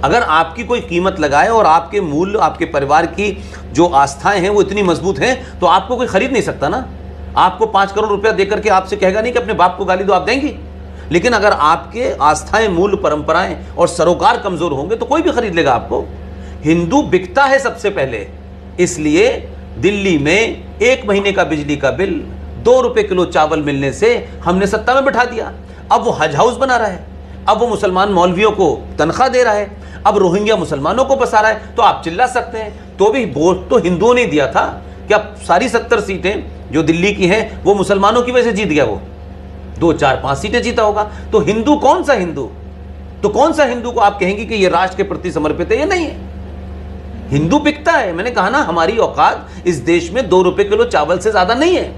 अगर आपकी कोई कीमत लगाए और आपके मूल्य, आपके परिवार की जो आस्थाएं हैं वो इतनी मजबूत हैं, तो आपको कोई खरीद नहीं सकता ना। आपको 5 करोड़ रुपया देकर के आपसे कहेगा नहीं कि अपने बाप को गाली दो, आप देंगी। लेकिन अगर आपके आस्थाएं, मूल्य, परंपराएं और सरोकार कमजोर होंगे तो कोई भी खरीद लेगा आपको। हिंदू बिकता है सबसे पहले, इसलिए दिल्ली में 1 महीने का बिजली का बिल 2 रुपए किलो चावल मिलने से हमने सत्ता में बिठा दिया। अब वो हज हाउस बना रहा है, अब वो मुसलमान मौलवियों को तनख्वाह दे रहा है, अब रोहिंग्या मुसलमानों को बसा रहा है। तो आप चिल्ला सकते हैं, तो भी वोट तो हिंदुओं ने दिया था। क्या सारी 70 सीटें जो दिल्ली की हैं वो मुसलमानों की वजह से जीत गया? वो 2, 4, 5 सीटें जीता होगा। तो हिंदू कौन सा हिंदू, तो कौन सा हिंदू को आप कहेंगे कि ये राष्ट्र के प्रति समर्पित है? ये नहीं है। हिंदू बिकता है। मैंने कहा ना, हमारी औकात इस देश में 2 रुपए किलो चावल से ज्यादा नहीं है।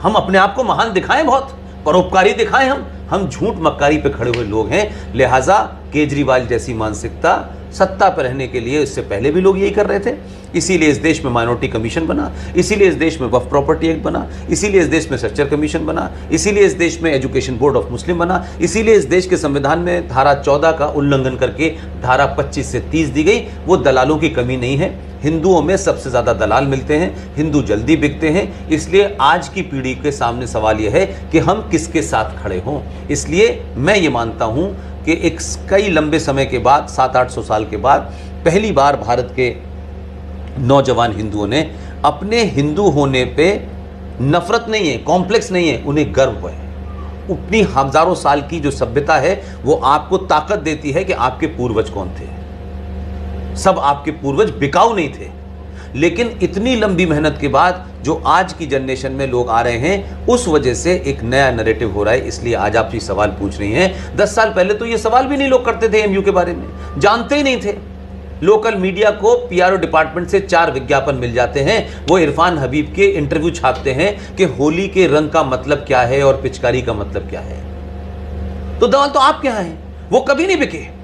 हम अपने आप को महान दिखाएं, बहुत परोपकारी दिखाएं। हम झूठ मक्कारी पे खड़े हुए लोग हैं। लिहाजा केजरीवाल जैसी मानसिकता सत्ता पर रहने के लिए, इससे पहले भी लोग यही कर रहे थे। इसीलिए इस देश में माइनॉरिटी कमीशन बना, इसीलिए इस देश में वक्फ प्रॉपर्टी एक्ट बना, इसीलिए इस देश में स्ट्रक्चर कमीशन बना, इसीलिए इस देश में एजुकेशन बोर्ड ऑफ मुस्लिम बना, इसीलिए इस देश के संविधान में धारा 14 का उल्लंघन करके धारा 25 से 30 दी गई। वो दलालों की कमी नहीं है। हिंदुओं में सबसे ज्यादा दलाल मिलते हैं, हिंदू जल्दी बिकते हैं। इसलिए आज की पीढ़ी के सामने सवाल यह है कि हम किसके साथ खड़े हों। इसलिए मैं ये मानता हूं कि एक कई लंबे समय के बाद, 700-800 साल के बाद, पहली बार भारत के नौजवान हिंदुओं ने अपने हिंदू होने पे नफरत नहीं है, कॉम्प्लेक्स नहीं है, उन्हें गर्व है। अपनी हजारों साल की जो सभ्यता है वो आपको ताकत देती है कि आपके पूर्वज कौन थे। सब आपके पूर्वज बिकाऊ नहीं थे। लेकिन इतनी लंबी मेहनत के बाद जो आज की जनरेशन में लोग आ रहे हैं, उस वजह से एक नया नैरेटिव हो रहा है। इसलिए आज आप ये सवाल पूछ रही हैं। 10 साल पहले तो ये सवाल भी नहीं लोग करते थे, एमयू के बारे में जानते ही नहीं थे। लोकल मीडिया को पीआरओ डिपार्टमेंट से 4 विज्ञापन मिल जाते हैं। वो इरफान हबीब के इंटरव्यू छापते हैं कि होली के रंग का मतलब क्या है और पिचकारी का मतलब क्या है। तो दवा तो आप क्या है, वो कभी नहीं बिके।